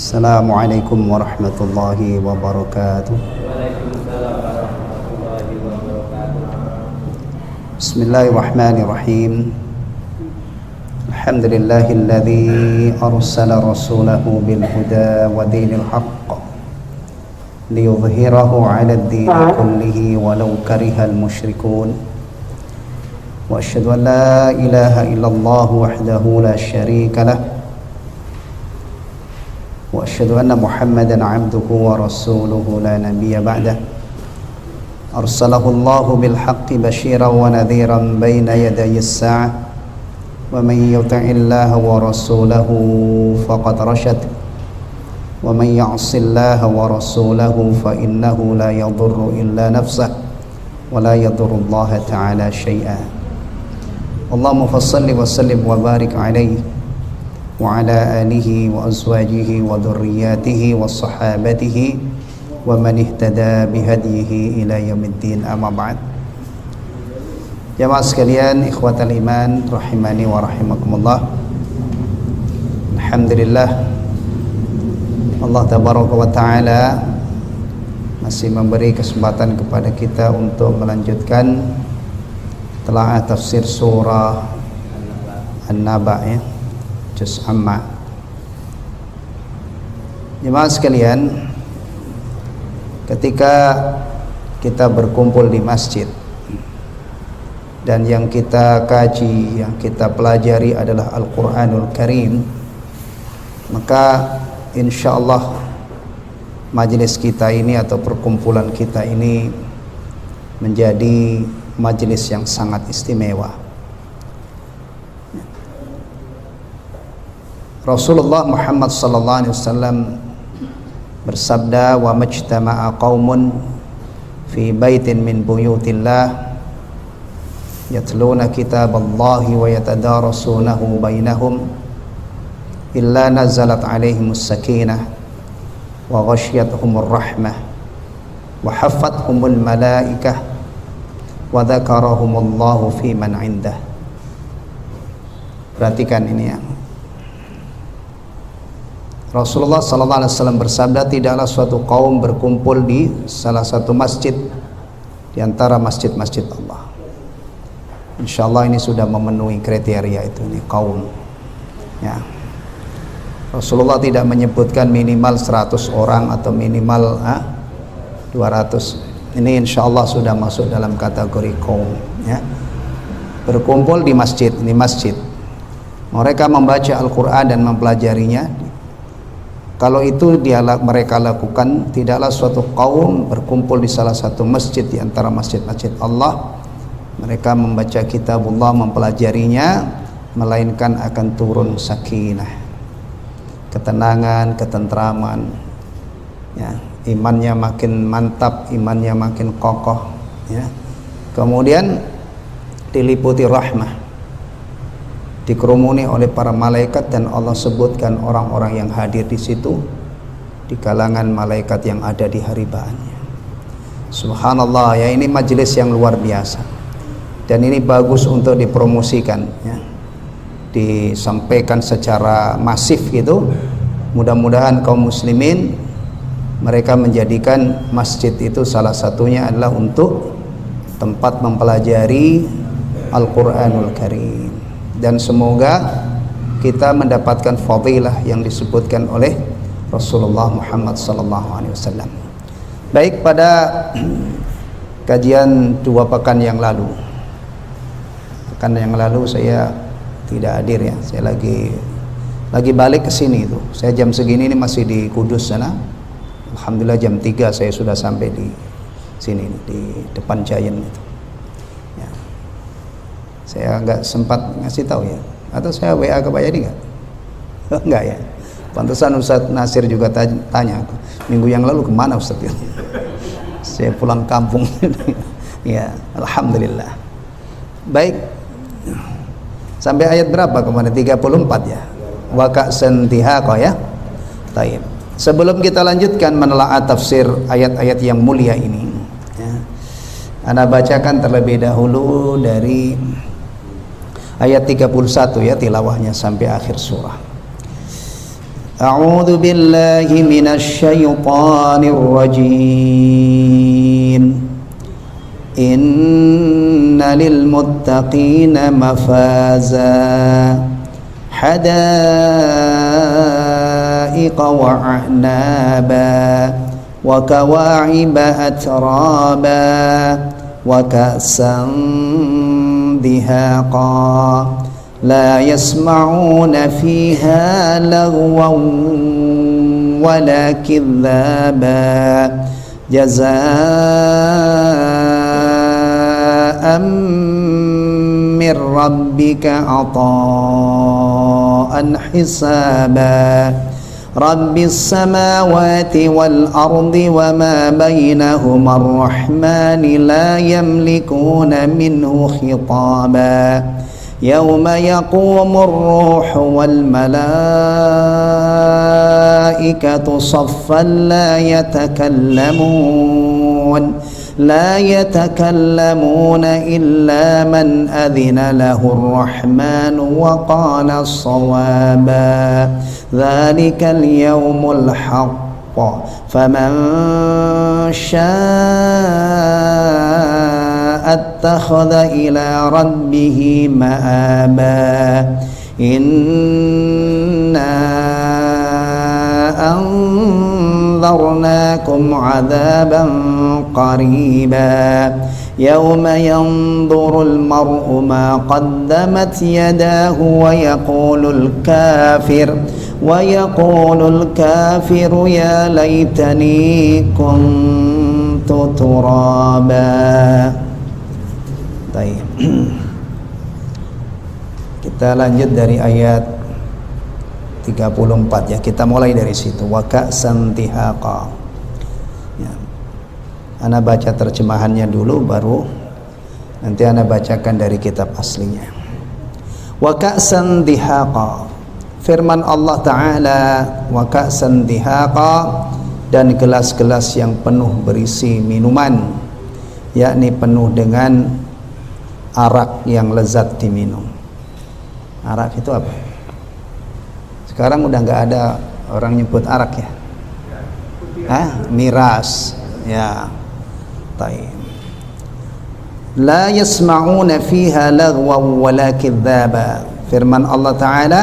Assalamualaikum warahmatullahi wabarakatuh. Bismillahirrahmanirrahim. Alhamdulillahilladzi arsala rasulahu bil huda wa dinil haqq liyudhhirahu 'ala ad-din kullihi walau karihal musyrikun. Wa asyhadu an la ilaha illallah wahdahu la syarika lah. Wa asyhadu anna Muhammadan 'abduhu wa rasuluhu la nabiyya ba'dah. Arsalahu Allahu bil haqqi basyiran wa nadhiran baina yaday as-sa'ah. Wa man yuti'illaha wa rasulahu faqad rasyad. Wa man ya'sillaha wa rasulahu fa innahu la yadhurru illa nafsahu wa la yadhurru Allah ta'ala syai'a. Allahumma fassalli wa sallim wa barik 'alaihi wa ala alihi wa azwajihi wa dhurriyyatihi wa sahabatihi wa man ihtada bihadihi ila yaumiddin, amma ba'd. Jamaah sekalian, ikhwatal iman rahimani wa rahimakumullah. Alhamdulillah, Allah tabaraka wa ta'ala masih memberi kesempatan kepada kita untuk melanjutkan telaah tafsir surah An-Naba, ya, juz amma. Jemaah sekalian, ketika kita berkumpul di masjid dan yang kita kaji, yang kita pelajari adalah Al-Quranul Karim, maka insyaallah majelis kita ini atau perkumpulan kita ini menjadi majelis yang sangat istimewa. Rasulullah Muhammad sallallahu alaihi wasallam bersabda, wa majtama'a qaumun fi baitin min buyutillah yatluna kitaballahi wa yatadarasunahu bainahum illa nazalat alaihimus sakinah wa ghasyiyatuhumur rahmah wa haffathumul malaikah wa dzakarahumullahu fi man 'indah. Perhatikan ini, ya. Rasulullah sallallahu alaihi wasallam bersabda, tidaklah suatu kaum berkumpul di salah satu masjid di antara masjid-masjid Allah. Insyaallah ini sudah memenuhi kriteria itu, ini kaum, ya. Rasulullah tidak menyebutkan minimal 100 orang atau minimal 200. Ini insyaallah sudah masuk dalam kategori kaum, ya. Berkumpul di masjid, ini masjid. Mereka membaca Al-Qur'an dan mempelajarinya. Kalau itu mereka lakukan, tidaklah suatu kaum berkumpul di salah satu masjid di antara masjid-masjid Allah, mereka membaca kitabullah, mempelajarinya, melainkan akan turun sakinah, ketenangan, ketentraman, ya, imannya makin mantap, imannya makin kokoh, ya. Kemudian diliputi rahmah, dikerumuni oleh para malaikat, dan Allah sebutkan orang-orang yang hadir di situ di kalangan malaikat yang ada di haribaannya. Subhanallah, ya, ini majelis yang luar biasa dan ini bagus untuk dipromosikan, ya, disampaikan secara masif gitu. Mudah-mudahan kaum muslimin mereka menjadikan masjid itu salah satunya adalah untuk tempat mempelajari Al-Quranul Karim. Dan semoga kita mendapatkan fadilah yang disebutkan oleh Rasulullah Muhammad SAW. Baik, pada kajian 2 pekan yang lalu saya tidak hadir, ya. Saya lagi balik ke sini itu. Saya jam segini ini masih di Kudus sana. Alhamdulillah jam 3 saya sudah sampai di sini, di depan Giant itu. Saya nggak sempat ngasih tahu, ya, atau saya WA ke Pak Yadi nggak? Enggak, ya. Pantesan Ustadz Nasir juga tanya aku, minggu yang lalu kemana Ustadz? Saya pulang kampung. Ya, alhamdulillah. Baik, sampai ayat berapa kemarin? 34, ya. Wa ka'san dihaqa, ya. Taib. Sebelum kita lanjutkan menelaah tafsir ayat-ayat yang mulia ini, ya, ana bacakan terlebih dahulu dari ayat 31, ya, tilawahnya sampai akhir surah. A'udzu billahi minasyaitonir rajim. Inna lil muttaqina mafaza hadaiqa wa a'naba wa kawa'iba atraba wa ka'san dihaqa la yasma'una fiha lagwan wala kidhaba jazaa'an min rabbika 'ataa'an hisaba rabbis samawati wal ardi wa ma bainahuma ar-rahmani la yamlikuna minhu khitaba yawma yaqumur ruhu wal malaikatu saffan la yatakallamuna illa man adhina lahu ar-rahmanu wa qala as-sawaba dhalikal yawmul haqq faman syaa'a attakhadha ila rabbih ma'aba inna anzarnakum 'adzaban qariba yawma yanzurul mar'u ma qaddamat yadahu wa yaqulul kafiru ya laitani kuntu turaba. Baik. Kita lanjut dari ayat 34 ya. Kita mulai dari situ. Wa ka'san dihaqa. Ya. Ana baca terjemahannya dulu baru nanti ana bacakan dari kitab aslinya. Wa ka'san dihaqa. Firman Allah Ta'ala, wa ka'san dihaqa, dan gelas-gelas yang penuh berisi minuman, yakni penuh dengan arak yang lezat diminum. Arak itu apa? Sekarang udah nggak ada orang nyebut arak ya? Miras ya. Taib. La yasma'una fiha lagwan wala kadzaba. Firman Allah Ta'ala,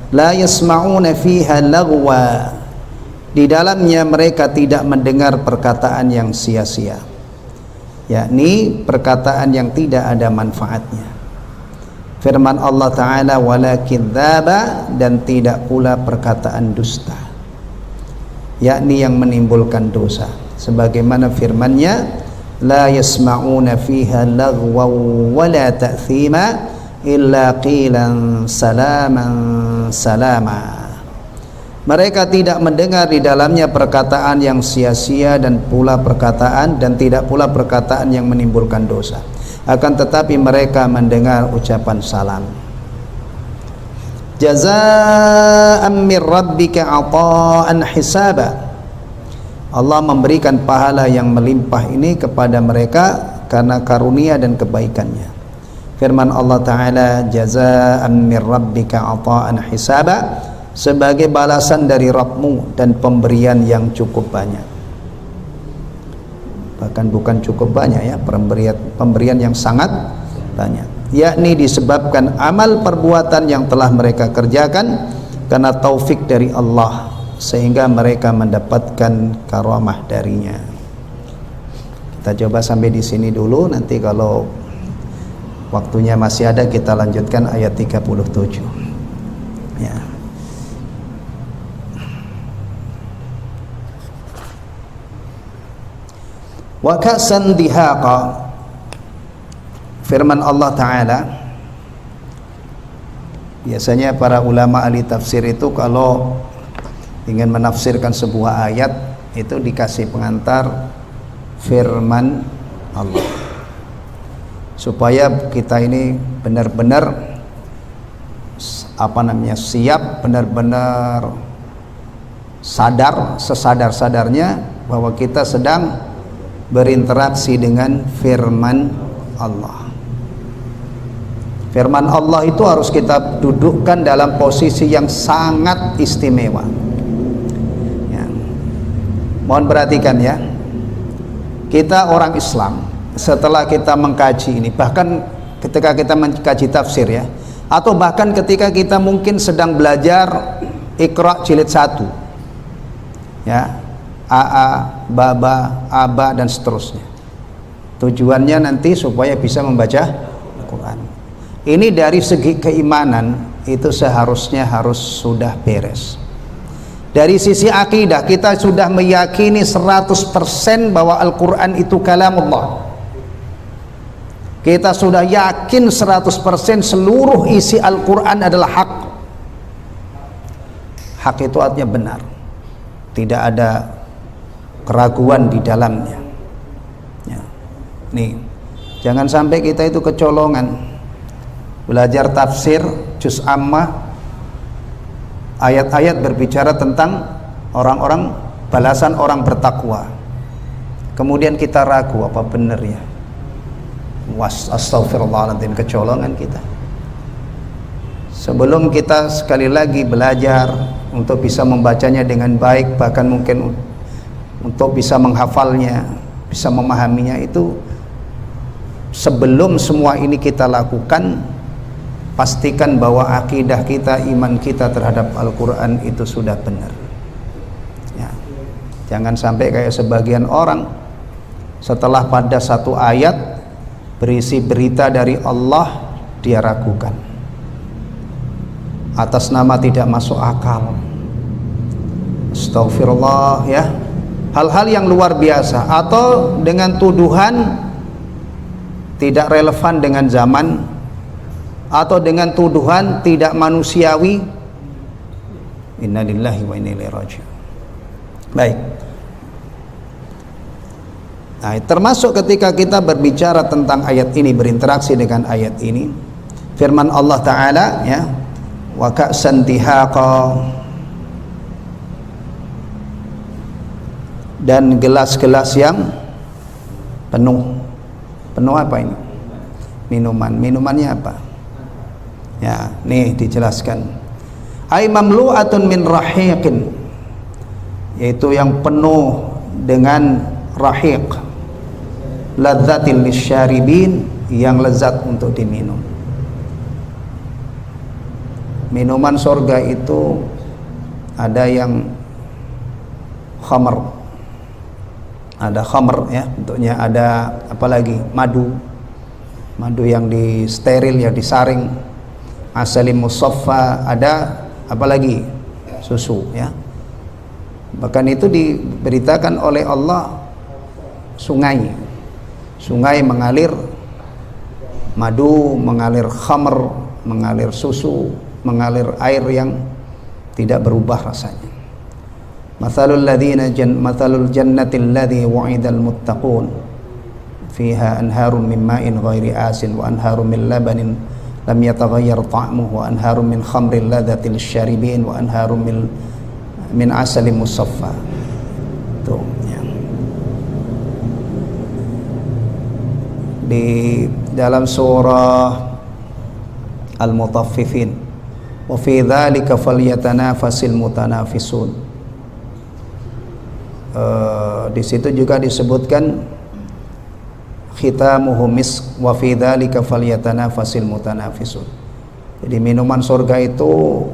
la yasma'una fiha lagwa, di dalamnya mereka tidak mendengar perkataan yang sia-sia, yakni perkataan yang tidak ada manfaatnya. Firman Allah Ta'ala, wala kadzaba, dan tidak pula perkataan dusta, yakni yang menimbulkan dosa. Sebagaimana firman-Nya, la yasma'una fiha lagwa wala ta'thima illa qilan salaman salama. Mereka tidak mendengar di dalamnya perkataan yang sia-sia dan tidak pula perkataan yang menimbulkan dosa. Akan tetapi mereka mendengar ucapan salam. Jazaa'an min rabbika 'ataa'an hisaba. Allah memberikan pahala yang melimpah ini kepada mereka karena karunia dan kebaikannya. Firman Allah Ta'ala, jazaa'an min rabbika 'ataa'an hisaba, sebagai balasan dari Rabbmu dan pemberian yang cukup banyak. Bahkan bukan cukup banyak ya, pemberian yang sangat banyak, yakni disebabkan amal perbuatan yang telah mereka kerjakan karena taufik dari Allah, sehingga mereka mendapatkan karamah darinya. Kita coba sampai di sini dulu, nanti kalau waktunya masih ada kita lanjutkan ayat 37 ya. Wa ka'san dihaqa, firman Allah Ta'ala. Biasanya para ulama ahli tafsir itu kalau ingin menafsirkan sebuah ayat itu dikasih pengantar firman Allah, supaya kita ini benar-benar siap, benar-benar sadar sesadar-sadarnya bahwa kita sedang berinteraksi dengan firman Allah. Firman Allah itu harus kita dudukkan dalam posisi yang sangat istimewa. Mohon perhatikan ya. Kita orang Islam, setelah kita mengkaji ini, bahkan ketika kita mengkaji tafsir ya, atau bahkan ketika kita mungkin sedang belajar Iqra jilid 1 ya, AA, Baba, Aba dan seterusnya. Tujuannya nanti supaya bisa membaca Al-Quran. Ini dari segi keimanan itu seharusnya harus sudah beres. Dari sisi akidah kita sudah meyakini 100% bahwa Al-Quran itu kalamullah. Kita sudah yakin 100% seluruh isi Al-Quran adalah hak. Hak itu artinya benar, tidak ada keraguan di dalamnya ya. Nih, jangan sampai kita itu kecolongan belajar tafsir juz ammah, ayat-ayat berbicara tentang orang-orang, balasan orang bertakwa, kemudian kita ragu apa benar ya. Astagfirullahaladzim, kecolongan kita. Sebelum kita sekali lagi belajar untuk bisa membacanya dengan baik, bahkan mungkin untuk bisa menghafalnya, bisa memahaminya, itu sebelum semua ini kita lakukan, pastikan bahwa akidah kita, iman kita terhadap Al-Quran itu sudah benar ya. Jangan sampai kayak sebagian orang setelah pada satu ayat berisi berita dari Allah, dia ragukan atas nama tidak masuk akal. Astagfirullah ya. Hal-hal yang luar biasa, atau dengan tuduhan tidak relevan dengan zaman, atau dengan tuduhan tidak manusiawi. Innalillahi wa inna ilaihi raji'un. Baik. Nah, termasuk ketika kita berbicara tentang ayat ini, berinteraksi dengan ayat ini, firman Allah Ta'ala ya, wa ka'san dihaqa, dan gelas-gelas yang penuh. Penuh apa ini? Minuman. Minumannya apa? Ya, nih dijelaskan. Ay mamlu'atun min rahiqin, yaitu yang penuh dengan rahiq, ladzatil lisyaribin, yang lezat untuk diminum. Minuman surga itu ada yang khamr, ada khamr ya bentuknya, ada apalagi madu yang disteril ya, disaring, asalim musaffa, ada apalagi susu ya. Bahkan itu diberitakan oleh Allah, sungai mengalir madu, mengalir khamr, mengalir susu, mengalir air yang tidak berubah rasanya. Mathalul jannatil ladzi wa'idal muttaqun fiha anharun min ma'in ghairi asin wa anharun min labanin lam yataghayyar ta'muhu wa anharun min khamrin ladzatil syaribin wa anharun min asalim musaffa. Tuh ya. Di dalam surah Al-Mutaffifin, wa fi dzalika falyatanafasil mutanafisun. Di situ juga disebutkan khitamuhu misk wa fi dzalika falyatanafasil mutanafisun. Jadi minuman surga itu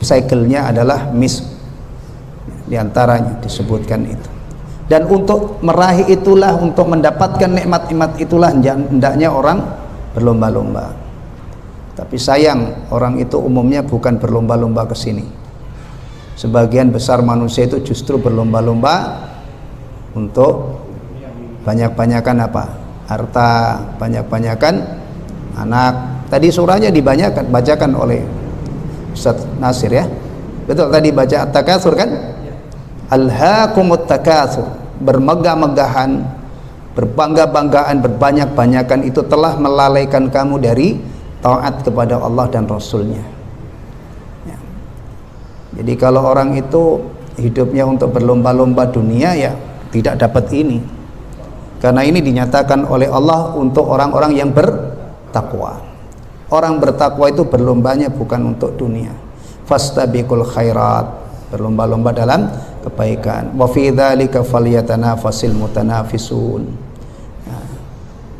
cycle-nya adalah misk, di antaranya disebutkan itu. Dan untuk meraih itulah, untuk mendapatkan nikmat-nikmat itulah hendaknya orang berlomba-lomba. Tapi sayang, orang itu umumnya bukan berlomba-lomba ke sini. Sebagian besar manusia itu justru berlomba-lomba untuk banyak-banyakan apa? Harta, banyak-banyakan anak. Tadi surahnya bacakan oleh Ustaz Nasir ya. Betul, tadi baca At-Takatsur kan? Alhaakumut takatsur, bermegah-megahan, berbangga-banggaan, berbanyak-banyakan itu telah melalaikan kamu dari taat kepada Allah dan Rasulnya ya. Jadi kalau orang itu hidupnya untuk berlomba-lomba dunia, ya tidak dapat ini, karena ini dinyatakan oleh Allah untuk orang-orang yang bertakwa. Orang bertakwa itu berlombanya bukan untuk dunia. Fastabiqul khairat, berlomba-lomba dalam kebaikan. Wa fi dzalika falyatanafasil mutanafisun.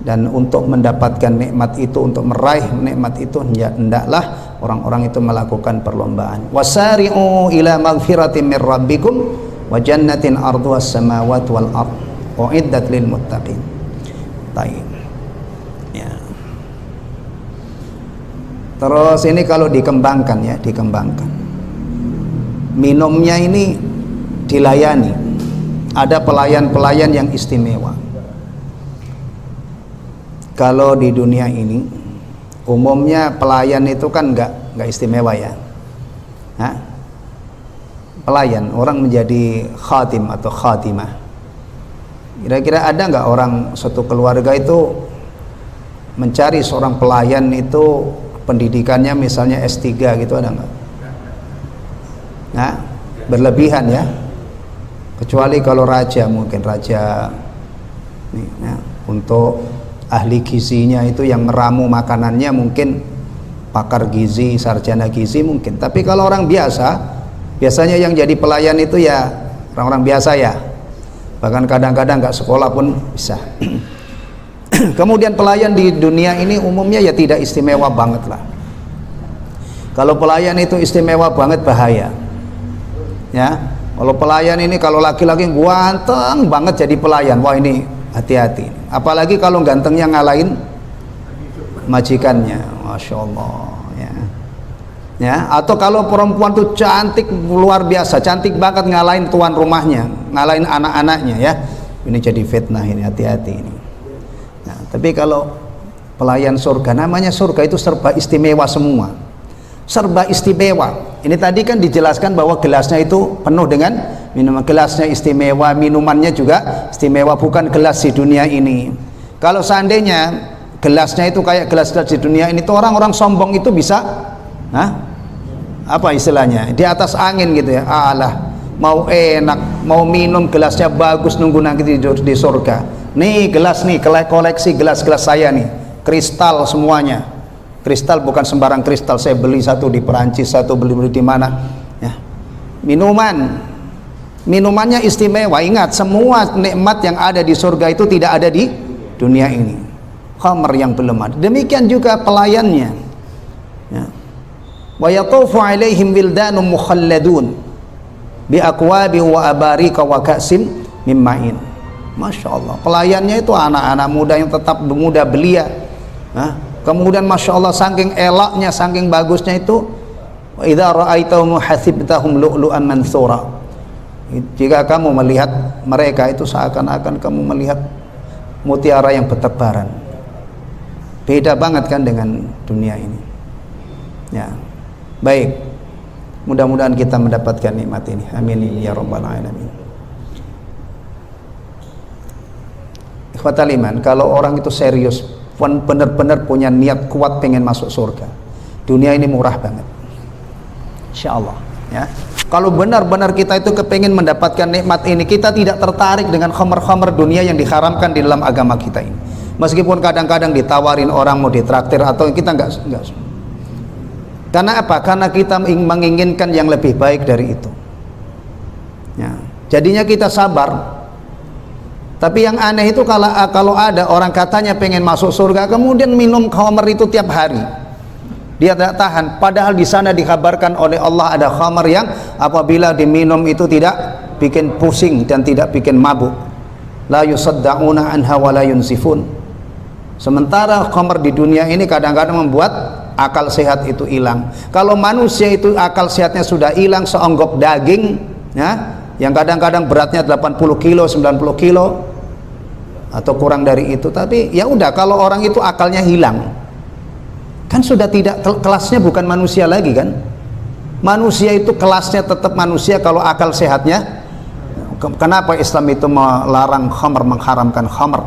Dan untuk mendapatkan nikmat itu, untuk meraih nikmat itu, hendaklah orang-orang itu melakukan perlombaan. Wasari'u ila maghfiratin mir rabbikum wa jannatin arduhas samawati wal ard uiddat lil muttaqin. Baik. Ya. Terus ini kalau dikembangkan ya, dikembangkan. Minumnya ini dilayani. Ada pelayan-pelayan yang istimewa. Kalau di dunia ini umumnya pelayan itu kan nggak istimewa ya. Hah? Pelayan, orang menjadi khatim atau khatimah. Kira-kira ada nggak orang suatu keluarga itu mencari seorang pelayan itu pendidikannya misalnya S3 gitu, ada nggak? Nah, berlebihan ya. Kecuali kalau raja, mungkin raja nih, ya, untuk ahli gizinya itu yang meramu makanannya mungkin pakar gizi, sarjana gizi mungkin. Tapi kalau orang biasa, biasanya yang jadi pelayan itu ya orang-orang biasa ya. Bahkan kadang-kadang nggak sekolah pun bisa. Kemudian pelayan di dunia ini umumnya ya tidak istimewa banget lah. Kalau pelayan itu istimewa banget bahaya. Ya, kalau pelayan ini, kalau laki-laki ganteng banget jadi pelayan, wah ini hati-hati. Apalagi kalau gantengnya ngalahin majikannya, masya Allah ya. Ya, atau kalau perempuan tuh cantik luar biasa, cantik banget ngalahin tuan rumahnya, ngalahin anak-anaknya ya, ini jadi fitnah ini, hati-hati ini. Nah, tapi kalau pelayan surga, namanya surga itu serba istimewa semua, serba istimewa. Ini tadi kan dijelaskan bahwa gelasnya itu penuh dengan minuman, gelasnya istimewa, minumannya juga istimewa, bukan gelas di dunia ini. Kalau seandainya gelasnya itu kayak gelas-gelas di dunia ini, tuh orang-orang sombong itu bisa, apa istilahnya, di atas angin gitu ya. Alah, mau enak, mau minum gelasnya bagus, nunggu nanti di surga. Nih gelas nih, koleksi gelas-gelas saya nih, kristal semuanya. Kristal bukan sembarang kristal, saya beli satu di Perancis, satu beli di mana ya. Minumannya istimewa. Ingat, semua nikmat yang ada di surga itu tidak ada di dunia ini. Khamr yang belum ada. Demikian juga pelayannya ya. Wa yatufu alaihim wildanun mukhalladun bi aqwabi wa abarika wa ka'sim min ma'in. Masya Allah, pelayannya itu anak-anak muda yang tetap muda belia. Kemudian masya Allah, saking eloknya, saking bagusnya itu, idza ra'aitahum hasibtahum lu'lu'an mansura. Jika kamu melihat mereka itu seakan-akan kamu melihat mutiara yang bertebaran. Beda banget kan dengan dunia ini. Ya. Baik. Mudah-mudahan kita mendapatkan nikmat ini. Amin ya rabbal alamin. Ikhwatal iman, kalau orang itu serius, benar-benar punya niat kuat pengen masuk surga, dunia ini murah banget, insya Allah ya. Kalau benar-benar kita itu kepengen mendapatkan nikmat ini, kita tidak tertarik dengan khamr-khamr dunia yang diharamkan di dalam agama kita ini. Meskipun kadang-kadang ditawarin orang mau ditraktir, atau kita enggak. Karena apa? Karena kita menginginkan yang lebih baik dari itu ya. Jadinya kita sabar. Tapi yang aneh itu kalau ada orang katanya pengen masuk surga, kemudian minum khamr itu tiap hari, dia tidak tahan. Padahal di sana dikabarkan oleh Allah ada khamr yang apabila diminum itu tidak bikin pusing dan tidak bikin mabuk. La yusaddauna anha wa la yunsifun. Sementara khamr di dunia ini kadang-kadang membuat akal sehat itu hilang. Kalau manusia itu akal sehatnya sudah hilang, seonggok daging ya, yang kadang-kadang beratnya 80 kilo, 90 kilo atau kurang dari itu, tapi ya udah, kalau orang itu akalnya hilang, kan sudah tidak, kelasnya bukan manusia lagi kan. Manusia itu kelasnya tetap manusia kalau akal sehatnya. Kenapa Islam itu melarang khamr, mengharamkan khamr?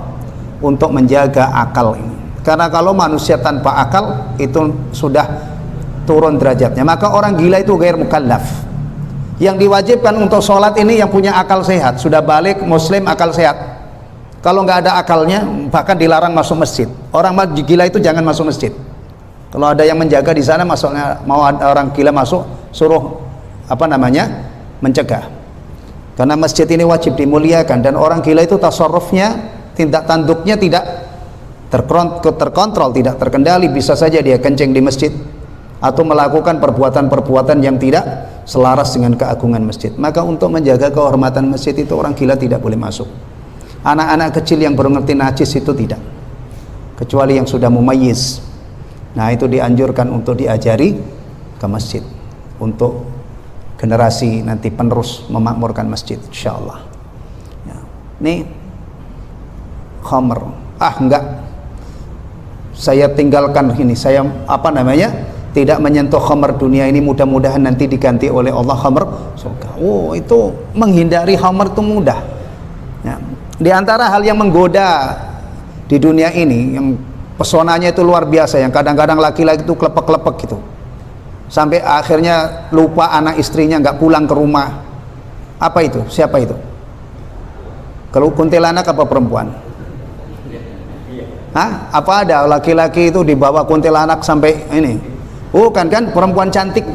Untuk menjaga akal ini. Karena kalau manusia tanpa akal itu sudah turun derajatnya. Maka orang gila itu ghair mukallaf. Yang diwajibkan untuk sholat ini yang punya akal sehat, sudah balik, muslim, akal sehat. Kalau nggak ada akalnya, bahkan dilarang masuk masjid. Orang gila itu jangan masuk masjid. Kalau ada yang menjaga di sana, masuknya mau ada orang gila masuk, suruh mencegah. Karena masjid ini wajib dimuliakan, dan orang gila itu tasarrufnya, tindak tanduknya tidak terkontrol, tidak terkendali. Bisa saja dia kencing di masjid atau melakukan perbuatan-perbuatan yang tidak selaras dengan keagungan masjid. Maka untuk menjaga kehormatan masjid itu orang gila tidak boleh masuk. Anak-anak kecil yang baru ngerti najis itu tidak, kecuali yang sudah mumayyiz. Nah, itu dianjurkan untuk diajari ke masjid untuk generasi nanti penerus memakmurkan masjid, insyaallah. Ya. Nih khamr, enggak, saya tinggalkan ini, saya tidak menyentuh khamr dunia ini, mudah-mudahan nanti diganti oleh Allah khamr surga. Oh, itu menghindari khamr itu mudah. Ya. Di antara hal yang menggoda di dunia ini, yang pesonanya itu luar biasa, yang kadang-kadang laki-laki itu klepek-klepek gitu, sampai akhirnya lupa anak istrinya, nggak pulang ke rumah. Apa itu? Siapa itu? Kalau kuntilanak apa perempuan? Hah? Apa ada laki-laki itu dibawa kuntilanak sampai ini? Bukan kan, perempuan cantik.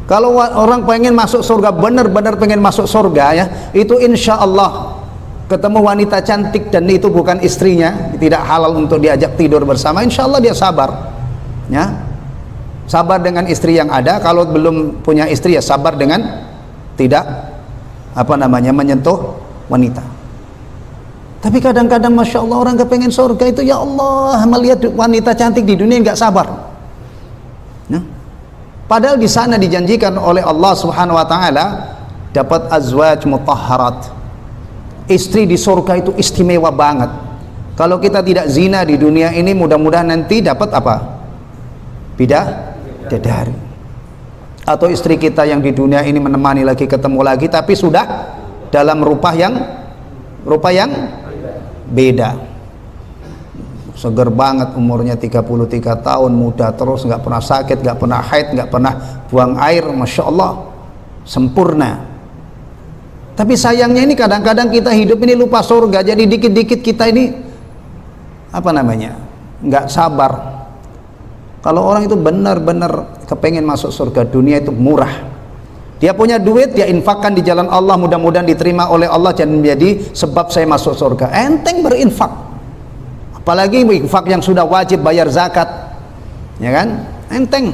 Kalau orang pengen masuk surga, benar-benar pengen masuk surga ya, itu insya Allah ketemu wanita cantik dan itu bukan istrinya, tidak halal untuk diajak tidur bersama, insya Allah dia sabar, ya. Sabar dengan istri yang ada. Kalau belum punya istri ya sabar dengan tidak menyentuh wanita. Tapi kadang-kadang masya Allah orang kepengen surga itu, ya Allah, melihat wanita cantik di dunia nggak sabar. Nah, padahal di sana dijanjikan oleh Allah Subhanahu Wa Taala dapat azwaj mutahharat. Istri di surga itu istimewa banget. Kalau kita tidak zina di dunia ini, mudah-mudahan nanti dapat apa? Bidadari. Atau istri kita yang di dunia ini menemani lagi, ketemu lagi, tapi sudah dalam rupa yang beda. Seger banget, umurnya 33 tahun, muda terus, nggak pernah sakit, nggak pernah haid, nggak pernah buang air, masya Allah, sempurna. Tapi sayangnya ini kadang-kadang kita hidup ini lupa surga, jadi dikit-dikit kita ini nggak sabar. Kalau orang itu benar-benar kepengen masuk surga, dunia itu murah, dia punya duit, dia infakkan di jalan Allah, mudah-mudahan diterima oleh Allah dan menjadi sebab saya masuk surga. Enteng berinfak, apalagi infak yang sudah wajib bayar zakat, ya kan, enteng.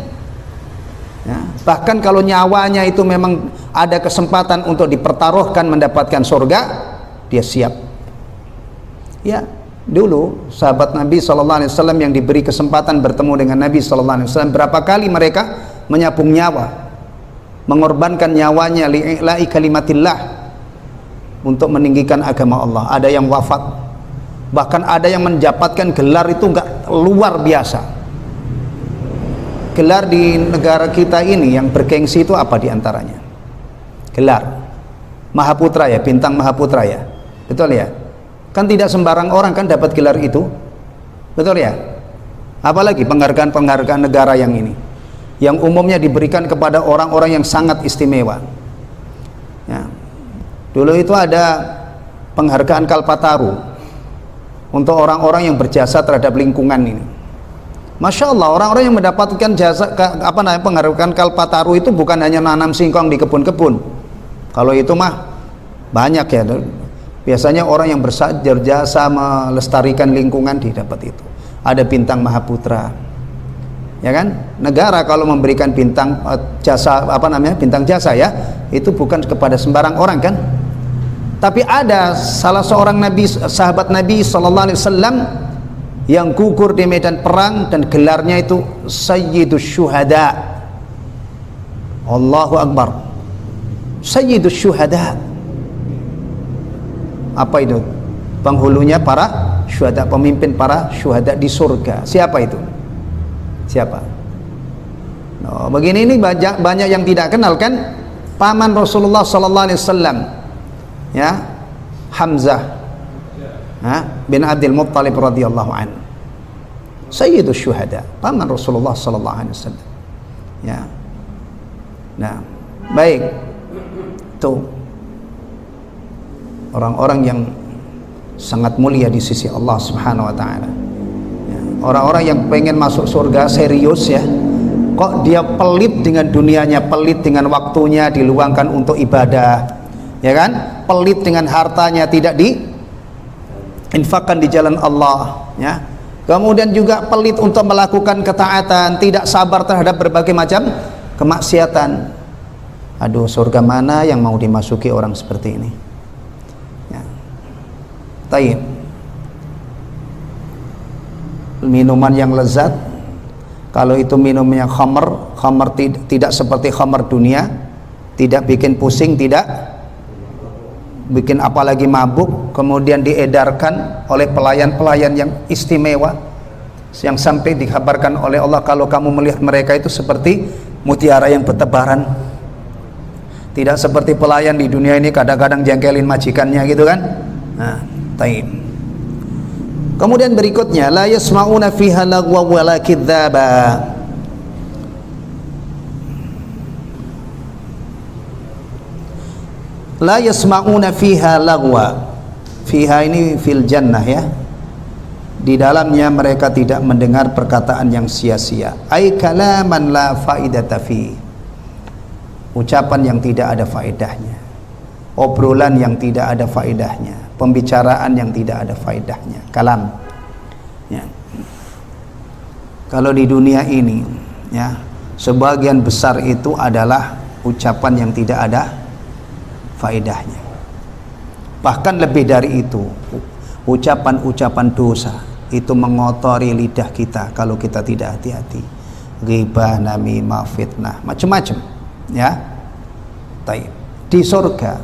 Ya, bahkan kalau nyawanya itu memang ada kesempatan untuk dipertaruhkan mendapatkan surga, dia siap. Ya, dulu sahabat Nabi SAW yang diberi kesempatan bertemu dengan Nabi SAW, berapa kali mereka menyabung nyawa, mengorbankan nyawanya li'i'la'i kalimatillah, untuk meninggikan agama Allah. Ada yang wafat, bahkan ada yang mendapatkan gelar itu enggak luar biasa. Gelar di negara kita ini yang bergengsi itu apa diantaranya? Gelar Mahaputra ya, bintang Mahaputra ya, betul ya? Kan tidak sembarang orang kan dapat gelar itu, betul ya? Apalagi penghargaan-penghargaan negara yang ini, yang umumnya diberikan kepada orang-orang yang sangat istimewa. Ya. Dulu itu ada penghargaan Kalpataru untuk orang-orang yang berjasa terhadap lingkungan ini. Masya Allah, orang-orang yang mendapatkan jasa penghargaan Kalpataru itu bukan hanya nanam singkong di kebun-kebun. Kalau itu mah banyak ya. Biasanya orang yang berjasa melestarikan lingkungan didapat itu. Ada bintang Mahaputra, ya kan? Negara kalau memberikan bintang jasa bintang jasa ya, itu bukan kepada sembarang orang kan? Tapi ada salah seorang sahabat Nabi SAW yang gugur di medan perang dan gelarnya itu Sayyidus Syuhada. Allahu Akbar, Sayyidus Syuhada. Apa itu? Penghulunya para syuhada, pemimpin para syuhada di surga. Siapa itu? Siapa? Oh, begini ini banyak yang tidak kenal kan? Paman Rasulullah SAW, ya, Hamzah bin Abdul Muttalib radhiyallahu an, Sayyidus Syuhada, paman Rasulullah sallallahu alaihi wasallam. Ya. Nah, baik. Tuh orang-orang yang sangat mulia di sisi Allah Subhanahu wa taala. Ya. Orang-orang yang pengen masuk surga serius ya. Kok dia pelit dengan dunianya, pelit dengan waktunya diluangkan untuk ibadah, ya kan? Pelit dengan hartanya, tidak diinfakkan di jalan Allah, ya. Kemudian juga pelit untuk melakukan ketaatan, tidak sabar terhadap berbagai macam kemaksiatan. Aduh, surga mana yang mau dimasuki orang seperti ini? Ya. Taib. Minuman yang lezat, kalau itu minumnya khamr tidak seperti khamr dunia, tidak bikin pusing, tidak bikin apalagi mabuk, kemudian diedarkan oleh pelayan-pelayan yang istimewa, yang sampai dikabarkan oleh Allah kalau kamu melihat mereka itu seperti mutiara yang bertebaran. Tidak seperti pelayan di dunia ini kadang-kadang jengkelin majikannya gitu kan. Nah, taib. Kemudian berikutnya, la yasma'una fiha lagwa wala kidzaba. La yasma'una fiha lagwa. Fiha ini fil jannah, ya. Di dalamnya mereka tidak mendengar perkataan yang sia-sia. Ai kalaman la faidata fi. Ucapan yang tidak ada faedahnya, obrolan yang tidak ada faedahnya, pembicaraan yang tidak ada faedahnya, kalam, ya. Kalau di dunia ini, ya, sebagian besar itu adalah ucapan yang tidak ada faedahnya. Bahkan lebih dari itu, ucapan-ucapan dosa itu mengotori lidah kita kalau kita tidak hati-hati. Ghibah, namimah, fitnah, macam-macam, ya. Taib. Di surga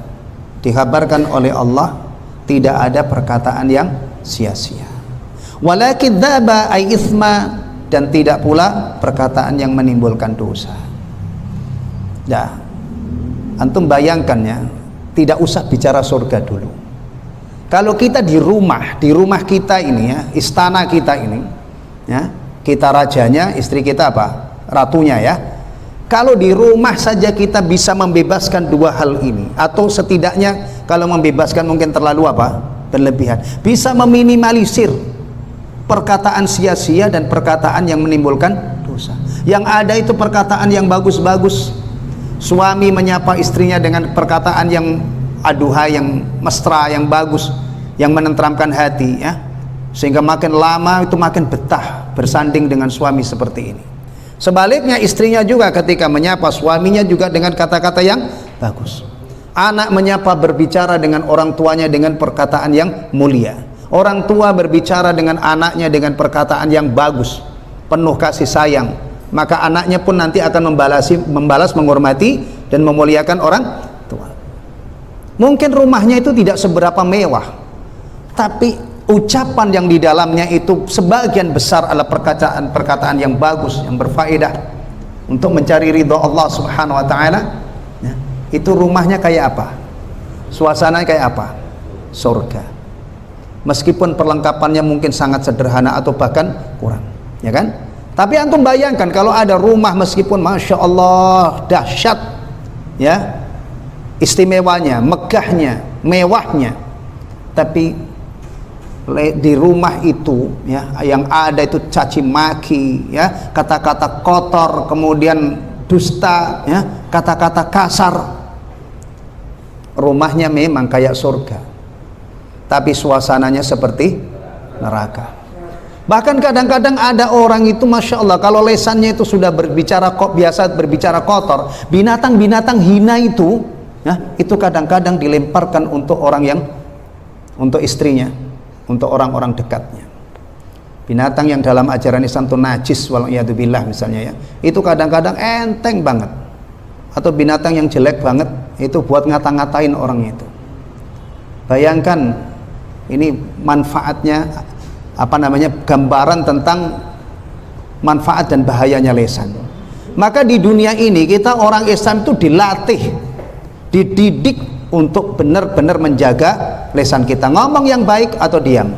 dikabarkan oleh Allah tidak ada perkataan yang sia-sia. Wala kidzaba ay itsma, dan tidak pula perkataan yang menimbulkan dosa. Ya. Antum bayangkan, ya, tidak usah bicara surga dulu. Kalau kita di rumah kita ini, ya, istana kita ini, ya, kita rajanya, istri kita apa? Ratunya, ya. Kalau di rumah saja kita bisa membebaskan dua hal ini, atau setidaknya kalau membebaskan mungkin terlalu apa? Berlebihan. Bisa meminimalisir perkataan sia-sia dan perkataan yang menimbulkan dosa. Yang ada itu perkataan yang bagus-bagus. Suami menyapa istrinya dengan perkataan yang aduhai, yang mesra, yang bagus, yang menenteramkan hati, ya. Sehingga makin lama itu makin betah bersanding dengan suami seperti ini. Sebaliknya istrinya juga ketika menyapa suaminya juga dengan kata-kata yang bagus. Anak menyapa, berbicara dengan orang tuanya dengan perkataan yang mulia. Orang tua berbicara dengan anaknya dengan perkataan yang bagus, penuh kasih sayang. Maka anaknya pun nanti akan membalas, menghormati dan memuliakan orang tua. Mungkin rumahnya itu tidak seberapa mewah, tapi ucapan yang di dalamnya itu sebagian besar adalah perkataan yang bagus, yang berfaedah untuk mencari ridho Allah Subhanahu wa taala, ya. Itu rumahnya kayak apa? Suasananya kayak apa? Surga. Meskipun perlengkapannya mungkin sangat sederhana atau bahkan kurang, ya kan? Tapi antum bayangkan kalau ada rumah meskipun Masya Allah dahsyat, ya, istimewanya, megahnya, mewahnya, tapi di rumah itu, ya, yang ada itu caci maki, ya, kata-kata kotor, kemudian dusta, ya, kata-kata kasar. Rumahnya memang kayak surga, tapi suasananya seperti neraka. Bahkan kadang-kadang ada orang itu Masya Allah, kalau lesannya itu sudah berbicara biasa berbicara kotor, binatang-binatang hina itu, ya, itu kadang-kadang dilemparkan untuk orang yang, untuk istrinya, untuk orang-orang dekatnya. Binatang yang dalam ajaran Islam itu najis, wal'iyadzubillah misalnya, ya, itu kadang-kadang enteng banget. Atau binatang yang jelek banget itu buat ngata-ngatain orang itu. Bayangkan ini manfaatnya, apa namanya, gambaran tentang manfaat dan bahayanya lesan. Maka di dunia ini kita orang Islam itu dilatih, dididik untuk benar-benar menjaga lesan kita, ngomong yang baik atau diam.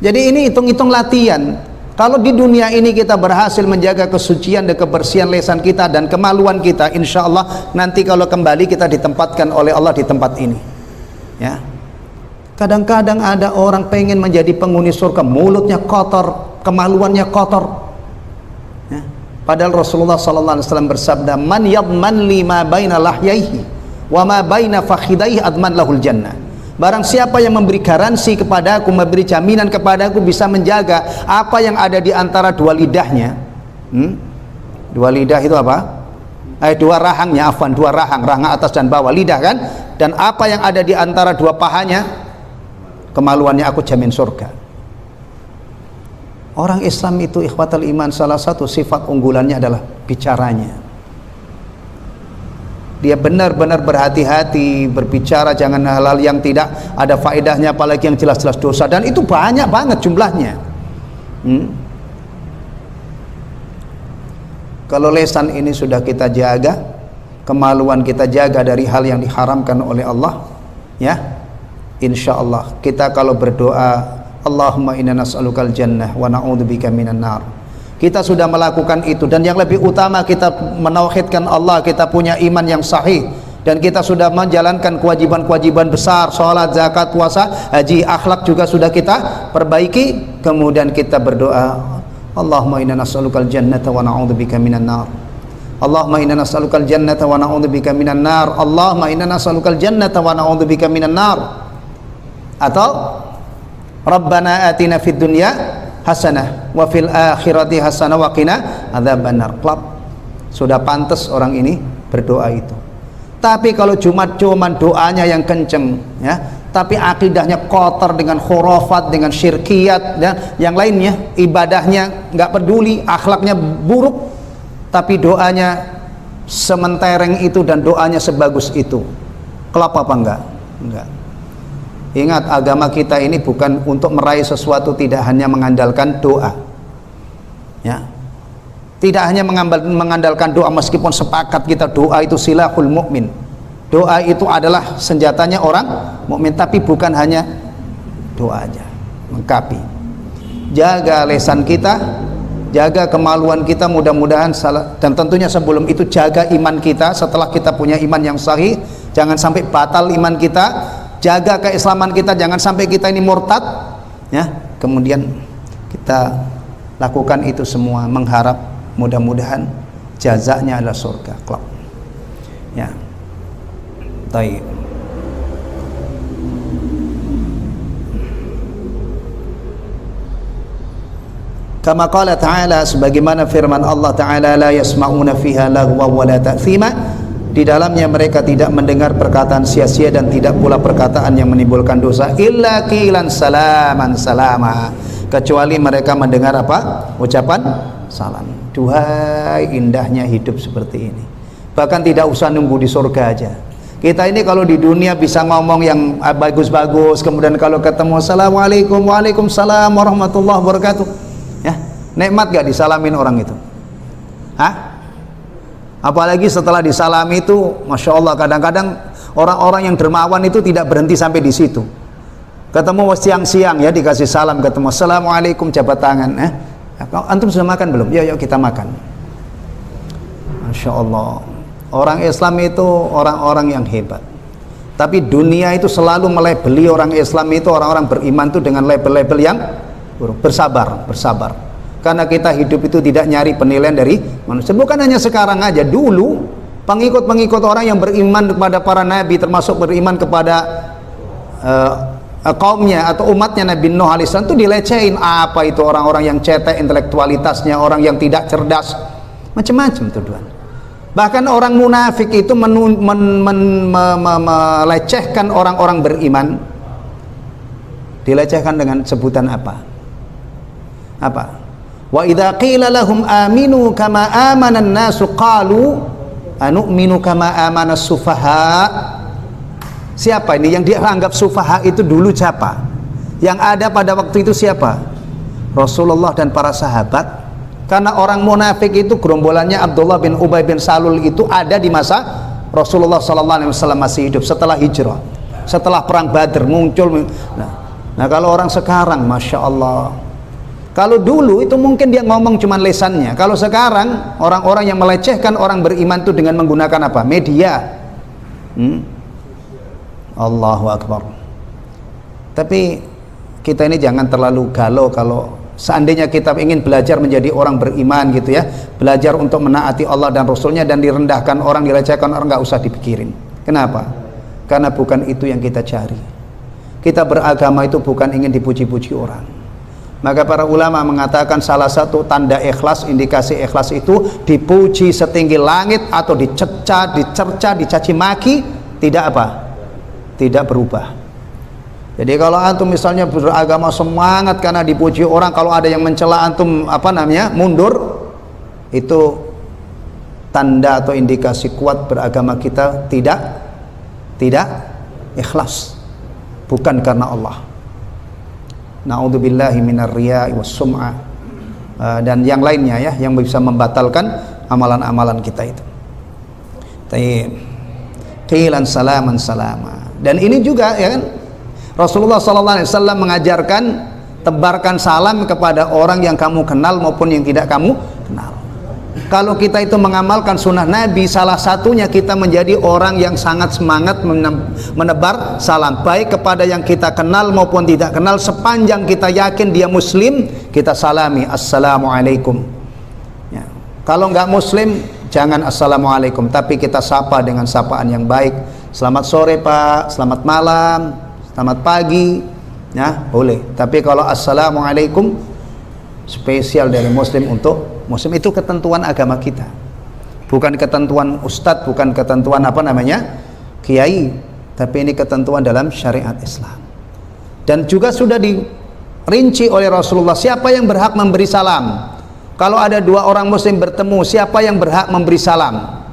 Jadi ini hitung-hitung latihan. Kalau di dunia ini kita berhasil menjaga kesucian dan kebersihan lesan kita dan kemaluan kita, insya Allah nanti kalau kembali kita ditempatkan oleh Allah di tempat ini, ya. Kadang-kadang ada orang pengen menjadi penghuni surga, mulutnya kotor, kemaluannya kotor, ya. Padahal Rasulullah SAW bersabda, man yadman lima baina lahyaihi wa ma baina fakhidaihi adman lahul jannah. Barang siapa yang memberi garansi kepadaku, memberi jaminan kepadaku bisa menjaga apa yang ada di antara dua lidahnya. Dua lidah itu apa? Dua rahangnya, dua rahang atas dan bawah, lidah kan? Dan apa yang ada di antara dua pahanya, kemaluannya aku jamin surga. Orang Islam itu ikhwatal iman, salah satu sifat unggulannya adalah bicaranya. Dia benar-benar berhati-hati berbicara, jangan hal-hal yang tidak ada faedahnya, apalagi yang jelas-jelas dosa, dan itu banyak banget jumlahnya. Kalau lesan ini sudah kita jaga, kemaluan kita jaga dari hal yang diharamkan oleh Allah, ya, insya Allah kita kalau berdoa Allahumma inna nas'alukal jannah wa na'udzubika minan nar, kita sudah melakukan itu. Dan yang lebih utama, kita menauhidkan Allah, kita punya iman yang sahih, dan kita sudah menjalankan kewajiban-kewajiban besar, sholat, zakat, puasa, haji, akhlak juga sudah kita perbaiki. Kemudian kita berdoa Allahumma inna nas'alukal jannata wa na'udzubika minan nar, Allahumma inna nas'alukal jannata wa na'udzubika minan nar, Allahumma inna nas'alukal jannata wa na'udzubika minan nar. Atau Rabbana atina fid dunya hasanah wa fil akhirati hasanah wa qina adzabannar. Klap, sudah pantas orang ini berdoa itu. Tapi kalau cuma doanya yang kenceng, ya, tapi akidahnya kotor dengan khurafat, dengan syirkiyat dan yang lainnya, ibadahnya nggak peduli, akhlaknya buruk, tapi doanya sementereng itu dan doanya sebagus itu, kelapa apa enggak? Enggak. Ingat, agama kita ini bukan untuk meraih sesuatu, tidak hanya mengandalkan doa, ya, tidak hanya mengandalkan doa, meskipun sepakat kita doa itu silahul mukmin, doa itu adalah senjatanya orang mukmin, tapi bukan hanya doa aja, lengkapi. Jaga lisan kita, jaga kemaluan kita, mudah-mudahan salah, dan tentunya sebelum itu jaga iman kita. Setelah kita punya iman yang sahih, jangan sampai batal iman kita. Jaga keislaman kita, jangan sampai kita ini murtad, ya. Kemudian kita lakukan itu semua mengharap mudah-mudahan jazanya adalah surga kelak, ya. Baik. Kama qala ta'ala, sebagaimana firman Allah Ta'ala, la yasma'una fiha lagwa wa la ta'thima, di dalamnya mereka tidak mendengar perkataan sia-sia dan tidak pula perkataan yang menimbulkan dosa, illa qilan salaman salama, kecuali mereka mendengar apa? Ucapan salam. Duhai indahnya hidup seperti ini, bahkan tidak usah nunggu di surga aja. Kita ini kalau di dunia bisa ngomong yang bagus-bagus, kemudian kalau ketemu assalamualaikum, waalaikumsalam warahmatullahi wabarakatuh, ya, nikmat gak disalamin orang itu? Hah? Apalagi setelah disalami itu, masya Allah, kadang-kadang orang-orang yang dermawan itu tidak berhenti sampai di situ. Ketemu siang-siang, ya, dikasih salam, ketemu assalamualaikum, jabat tangan, antum sudah makan belum? Yuk kita makan. Masya Allah, orang Islam itu orang-orang yang hebat. Tapi dunia itu selalu melabeli orang Islam itu, orang-orang beriman itu dengan label-label yang buruk. Bersabar. Karena kita hidup itu tidak nyari penilaian dari manusia. Bukan hanya sekarang aja, dulu pengikut-pengikut orang yang beriman kepada para nabi, termasuk beriman kepada kaumnya atau umatnya Nabi Nuh alaihissalam, itu dilecehin. Apa itu orang-orang yang cetek intelektualitasnya, orang yang tidak cerdas, macam-macam tuduhan. Bahkan orang munafik itu melecehkan orang-orang beriman. Dilecehkan dengan sebutan apa? Wa idza qila lahum aminu kama amana an-nasu qalu anu'minu kama amana as-sufaha. Siapa ini yang dianggap sufaha itu dulu siapa? Yang ada pada waktu itu siapa? Rasulullah dan para sahabat. Karena orang munafik itu gerombolannya Abdullah bin Ubay bin Salul itu ada di masa Rasulullah SAW masih hidup, setelah hijrah, setelah perang Badr muncul. Nah kalau orang sekarang, masya Allah, kalau dulu itu mungkin dia ngomong cuman lesannya. Kalau sekarang orang-orang yang melecehkan orang beriman itu dengan menggunakan apa? Media. Allahu Akbar. Tapi kita ini jangan terlalu galau kalau seandainya kita ingin belajar menjadi orang beriman gitu ya, belajar untuk menaati Allah dan Rasulnya, dan direndahkan orang, dilecehkan orang, nggak usah dipikirin. Kenapa? Karena bukan itu yang kita cari. Kita beragama itu bukan ingin dipuji-puji orang. Maka para ulama mengatakan salah satu tanda ikhlas, indikasi ikhlas itu dipuji setinggi langit atau dicerca, dicaci maki, tidak apa? Tidak berubah. Jadi kalau antum misalnya beragama semangat karena dipuji orang, kalau ada yang mencela antum mundur, itu tanda atau indikasi kuat beragama kita tidak ikhlas, bukan karena Allah. Na'udzubillahi minar riya'i was sum'ah, dan yang lainnya ya, yang bisa membatalkan amalan-amalan kita itu. Tayyib. Qilan salaman salama. Dan ini juga ya kan, Rasulullah SAW mengajarkan tebarkan salam kepada orang yang kamu kenal maupun yang tidak kamu kenal. Kalau kita itu mengamalkan sunnah Nabi, salah satunya kita menjadi orang yang sangat semangat menebar salam, baik kepada yang kita kenal maupun tidak kenal. Sepanjang kita yakin dia muslim, kita salami assalamualaikum ya. Kalau nggak muslim, jangan assalamualaikum, tapi kita sapa dengan sapaan yang baik. Selamat sore Pak, selamat malam, selamat pagi ya, boleh. Tapi kalau assalamualaikum spesial dari muslim untuk muslim, itu ketentuan agama kita, bukan ketentuan ustadz, bukan ketentuan kiai, tapi ini ketentuan dalam syariat Islam. Dan juga sudah dirinci oleh Rasulullah siapa yang berhak memberi salam. Kalau ada dua orang muslim bertemu, siapa yang berhak memberi salam?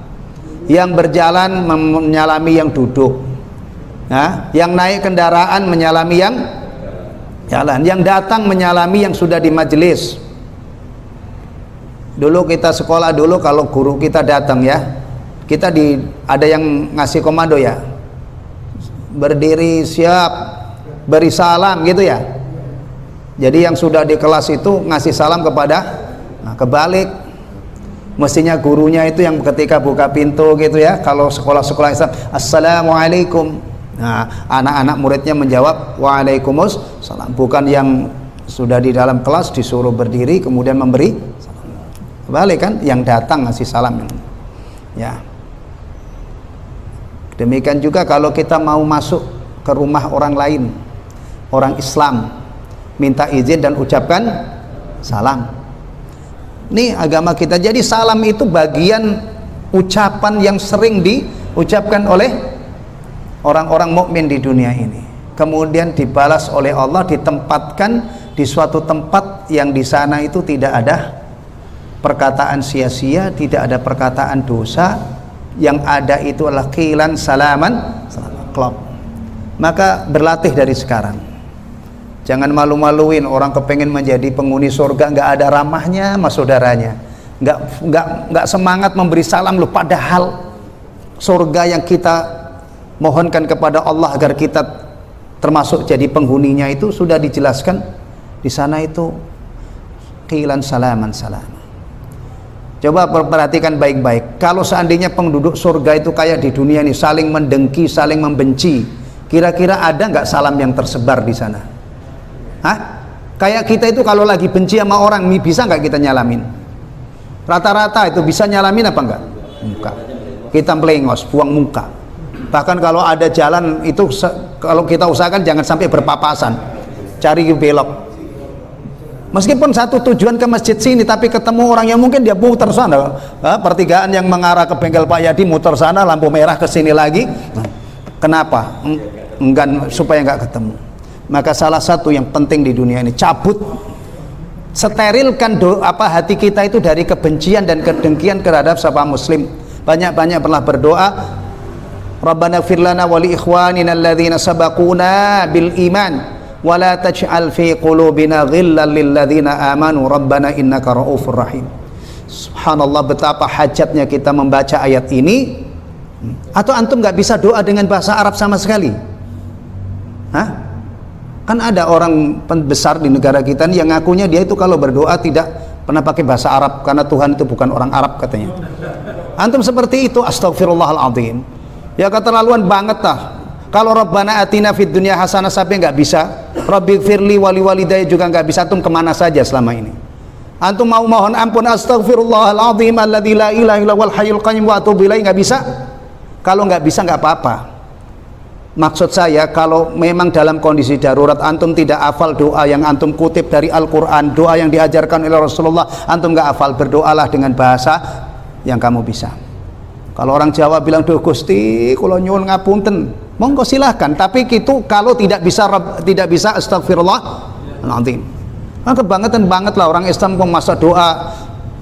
Yang berjalan menyalami yang duduk, yang naik kendaraan menyalami yang jalan, yang datang menyalami yang sudah di majelis. Dulu kita sekolah dulu, kalau guru kita datang ya, kita ada yang ngasih komando ya, berdiri siap, beri salam gitu ya. Jadi yang sudah di kelas itu ngasih salam kebalik. Mestinya gurunya itu yang ketika buka pintu gitu ya, kalau sekolah-sekolah Islam, assalamualaikum. Nah, anak-anak muridnya menjawab waalaikumsalam, bukan yang sudah di dalam kelas disuruh berdiri kemudian memberi salam. Kebalik kan, yang datang ngasih salam ya. Demikian juga kalau kita mau masuk ke rumah orang lain, orang Islam, minta izin dan ucapkan salam. Ini agama kita. Jadi salam itu bagian ucapan yang sering diucapkan oleh orang-orang mukmin di dunia ini, kemudian dibalas oleh Allah, ditempatkan di suatu tempat yang di sana itu tidak ada perkataan sia-sia, tidak ada perkataan dosa. Yang ada itu adalah qilan salaman klop. Maka berlatih dari sekarang. Jangan malu-maluin orang kepengen menjadi penghuni surga, nggak ada ramahnya sama saudaranya, nggak semangat memberi salam loh, padahal surga yang kita mohonkan kepada Allah agar kita termasuk jadi penghuninya itu sudah dijelaskan di sana, itu qilan salaman salama. Coba perhatikan baik-baik, kalau seandainya penduduk surga itu kayak di dunia ini, saling mendengki, saling membenci, kira-kira ada nggak salam yang tersebar di sana? Kayak kita itu kalau lagi benci sama orang, bisa nggak kita nyalamin? Rata-rata itu bisa nyalamin apa enggak? Muka. Kita melengos, buang muka. Bahkan kalau ada jalan itu, kalau kita usahakan jangan sampai berpapasan, cari belok. Meskipun satu tujuan ke masjid sini, tapi ketemu orang yang mungkin dia muter sana, pertigaan yang mengarah ke bengkel Pak Yadi muter sana, lampu merah ke sini lagi. Kenapa? Enggan, supaya nggak ketemu. Maka salah satu yang penting di dunia ini, cabut, sterilkan hati kita itu dari kebencian dan kedengkian terhadap sesama muslim. Banyak-banyak pernah berdoa, Rabbana ighfir lana wa li ikhwanina alladhina sabaquna bil iman wa la taj'al fi qulubina ghillan lil ladzina amanu rabbana innaka raufur rahim. Subhanallah, betapa hajatnya kita membaca ayat ini. Atau antum nggak bisa doa dengan bahasa Arab sama sekali? Kan ada orang besar di negara kita yang ngakunya dia itu kalau berdoa tidak pernah pakai bahasa Arab karena Tuhan itu bukan orang Arab katanya. Antum seperti itu, astagfirullahaladzim. Ya keterlaluan banget lah. Kalau Rabbana atina fid dunya hasanah sampai nggak bisa, Rabbighfirli wali walidayya juga nggak bisa. Antum kemana saja selama ini? Antum mau mohon ampun, astagfirullahaladzim alladzi la ilaha illa huwal hayyul qayyum wa atubu ilaih, nggak bisa. Kalau nggak bisa nggak apa-apa. Maksud saya, kalau memang dalam kondisi darurat antum tidak hafal doa yang antum kutip dari Al-Quran, doa yang diajarkan oleh Rasulullah, antum nggak hafal, berdoalah dengan bahasa yang kamu bisa. Kalau orang Jawa bilang, duh Gusti kula nyuwun ngapunten, monggo silahkan. Tapi itu kalau tidak bisa astagfirullah nanti. Nah, kebangetan banget lah orang Islam kok masa doa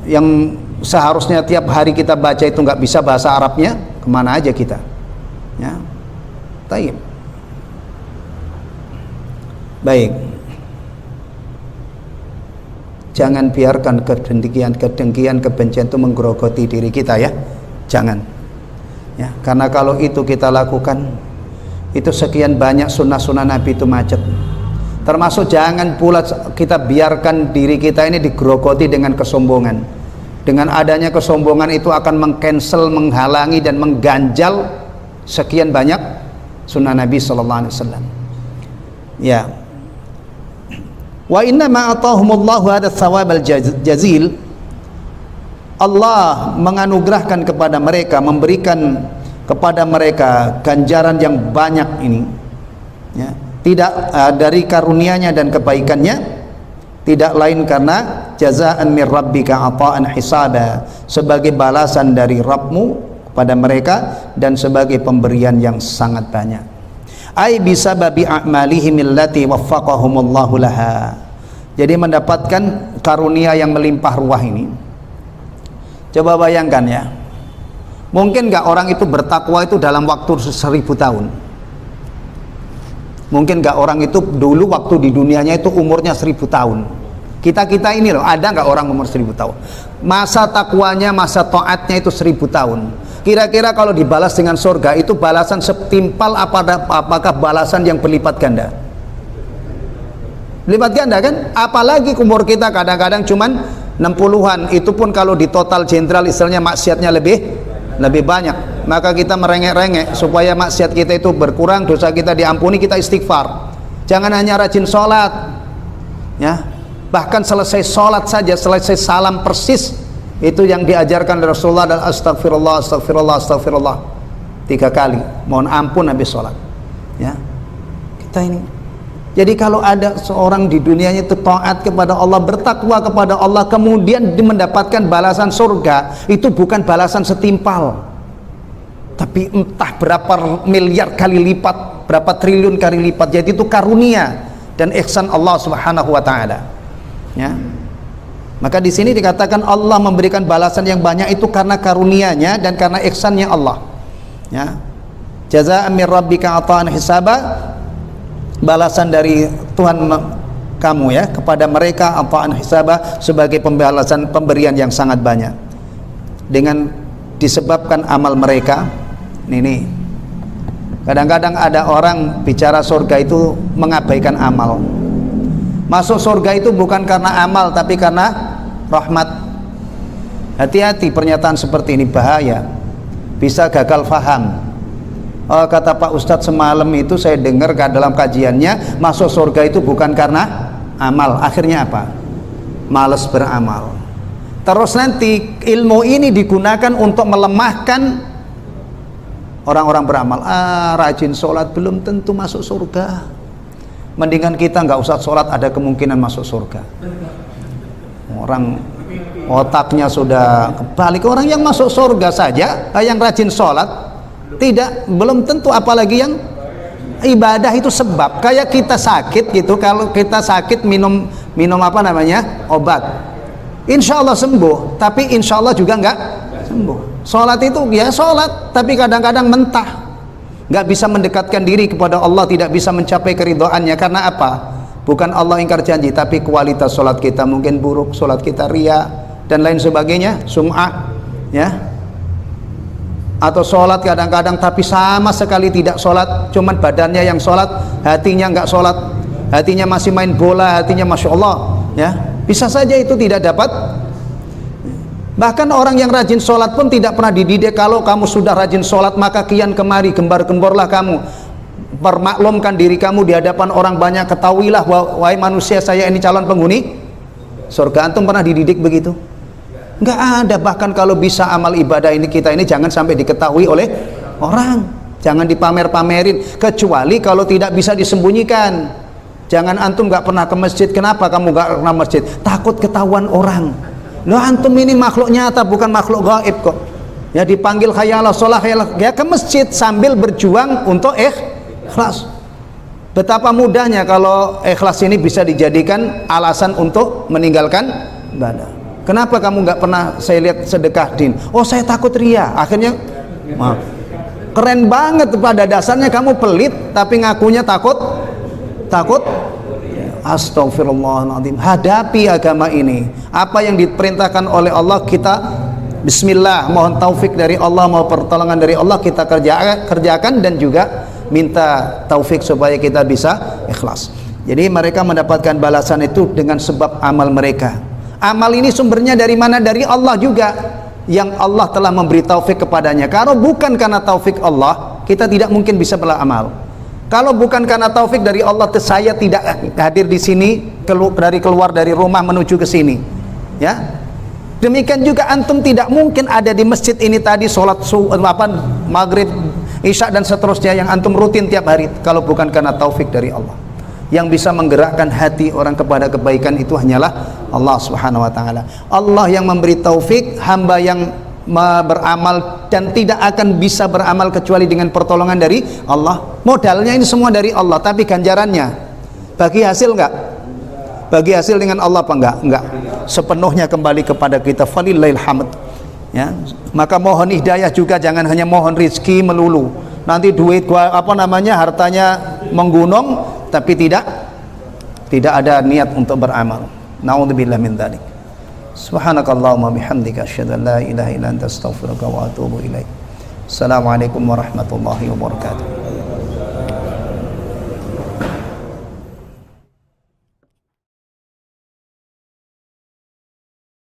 yang seharusnya tiap hari kita baca itu nggak bisa bahasa Arabnya, kemana aja kita, ya. Taib. Baik. Jangan biarkan kedengkian, kebencian itu menggerogoti diri kita, ya. Jangan. Ya, karena kalau itu kita lakukan, itu sekian banyak sunnah-sunnah Nabi itu macet. Termasuk jangan pula kita biarkan diri kita ini digerogoti dengan kesombongan. Dengan adanya kesombongan itu akan mengcancel, menghalangi dan mengganjal sekian banyak sunnah Nabi sallallahu alaihi wasallam. Ya. Wa inna ma atahumullahu hadha thawabal jazil. Allah menganugerahkan kepada mereka, memberikan kepada mereka ganjaran yang banyak ini, ya. Tidak dari karunia-Nya dan kebaikannya, tidak lain karena jazaan min rabbika ata'an hisaba, sebagai balasan dari Rabbmu pada mereka dan sebagai pemberian yang sangat banyak. Ai bisababi a'malihim allati waffaqahumullahu laha. Jadi mendapatkan karunia yang melimpah ruah ini. Coba bayangkan, ya. Mungkin nggak orang itu bertakwa itu dalam waktu 1000 tahun? Mungkin nggak orang itu dulu waktu di dunianya itu umurnya 1000 tahun? Kita ini loh, ada nggak orang umur 1000 tahun? Masa takwanya, masa taatnya itu 1000 tahun. Kira-kira kalau dibalas dengan surga itu balasan setimpal apakah balasan yang berlipat ganda? Berlipat ganda kan? Apalagi umur kita kadang-kadang cuman 60-an, itu pun kalau di total jenderal istilahnya maksiatnya lebih banyak. Maka kita merengek-rengek supaya maksiat kita itu berkurang, dosa kita diampuni, kita istighfar. Jangan hanya rajin sholat, ya. Bahkan selesai sholat saja, selesai salam persis, itu yang diajarkan Rasulullah adalah astagfirullah, astagfirullah, astagfirullah 3 kali, mohon ampun habis sholat, ya. Kita ini, jadi kalau ada seorang di dunianya itu taat kepada Allah, bertakwa kepada Allah, kemudian mendapatkan balasan surga, itu bukan balasan setimpal, tapi entah berapa miliar kali lipat, berapa triliun kali lipat. Jadi itu karunia dan ihsan Allah Subhanahu wa taala, ya. Maka di sini dikatakan Allah memberikan balasan yang banyak itu karena karunia-Nya dan karena ihsannya Allah, ya. Jazaa'an min rabbika ata'an hisaba, balasan dari Tuhan kamu, ya, kepada mereka ata'an hisaba, sebagai pembalasan, pemberian yang sangat banyak. Dengan disebabkan amal mereka. Ini kadang-kadang ada orang bicara surga itu mengabaikan amal. Masuk surga itu bukan karena amal tapi karena rahmat. Hati-hati pernyataan seperti ini, bahaya, bisa gagal faham. Kata Pak Ustadz semalam itu saya dengar dalam kajiannya, masuk surga itu bukan karena amal. Akhirnya apa? Males beramal. Terus nanti ilmu ini digunakan untuk melemahkan orang-orang beramal. Rajin sholat belum tentu masuk surga. Mendingan kita nggak usah sholat, ada kemungkinan masuk surga. Orang otaknya sudah kebalik. Orang yang masuk surga saja, yang rajin sholat, belum tentu, apalagi yang ibadah itu sebab. Kayak kita sakit gitu, kalau kita sakit minum apa namanya, obat, insya Allah sembuh, tapi insya Allah juga nggak sembuh. Sholat itu ya sholat, tapi kadang-kadang mentah, nggak bisa mendekatkan diri kepada Allah, tidak bisa mencapai keridhaannya. Karena apa? Bukan Allah ingkar janji, tapi kualitas sholat kita mungkin buruk, sholat kita ria dan lain sebagainya, sum'ah, ya. Atau sholat kadang-kadang tapi sama sekali tidak sholat, cuman badannya yang sholat, hatinya nggak sholat, hatinya masih main bola, hatinya masya Allah, ya. Bisa saja itu tidak dapat. Bahkan orang yang rajin sholat pun tidak pernah dididik, kalau kamu sudah rajin sholat maka kian kemari, gembar-gemborlah kamu, permaklumkan diri kamu di hadapan orang banyak, ketahuilah wahai manusia, saya ini calon penghuni surga. Antum pernah dididik begitu? Nggak ada. Bahkan kalau bisa amal ibadah ini kita ini jangan sampai diketahui oleh orang. Jangan dipamer-pamerin, kecuali kalau tidak bisa disembunyikan. Jangan antum nggak pernah ke masjid. Kenapa kamu nggak pernah masjid? Takut ketahuan orang. Loh, antum ini makhluk nyata, bukan makhluk gaib kok. Ya dipanggil hayalah sholah, hayalah, ya ke masjid sambil berjuang untuk ikhlas. Betapa mudahnya kalau ikhlas ini bisa dijadikan alasan untuk meninggalkan ibadah. Kenapa kamu nggak pernah saya lihat sedekah din? Oh, saya takut ria. Akhirnya maaf. Keren banget, pada dasarnya kamu pelit tapi ngakunya takut. Astagfirullahaladzim. Hadapi agama ini. Apa yang diperintahkan oleh Allah kita bismillah, mohon taufik dari Allah, mohon pertolongan dari Allah, kita kerjakan dan juga minta taufik supaya kita bisa ikhlas. Jadi mereka mendapatkan balasan itu dengan sebab amal mereka. Amal ini sumbernya dari mana? Dari Allah juga, yang Allah telah memberi taufik kepadanya. Kalau bukan karena taufik Allah, kita tidak mungkin bisa beramal. Kalau bukan karena taufik dari Allah, saya tidak hadir di sini, keluar dari rumah menuju ke sini. Ya, demikian juga antum tidak mungkin ada di masjid ini tadi sholat maghrib, isya dan seterusnya yang antum rutin tiap hari, kalau bukan karena taufik dari Allah. Yang bisa menggerakkan hati orang kepada kebaikan itu hanyalah Allah Subhanahu wa taala. Allah yang memberi taufik, hamba yang beramal dan tidak akan bisa beramal kecuali dengan pertolongan dari Allah. Modalnya ini semua dari Allah, tapi ganjarannya bagi hasil enggak? Bagi hasil dengan Allah apa enggak? Enggak. Sepenuhnya kembali kepada kita. Falillahil hamd. Ya, maka mohon hidayah juga, jangan hanya mohon rizki melulu. Nanti duit hartanya menggunung tapi tidak ada niat untuk beramal. Na'udzubillah min dzalik. Subhanakallahumma bihamdika asyhadu an la ilaha illa anta astaghfiruka wa atubu ilaik. Assalamualaikum warahmatullahi wabarakatuh.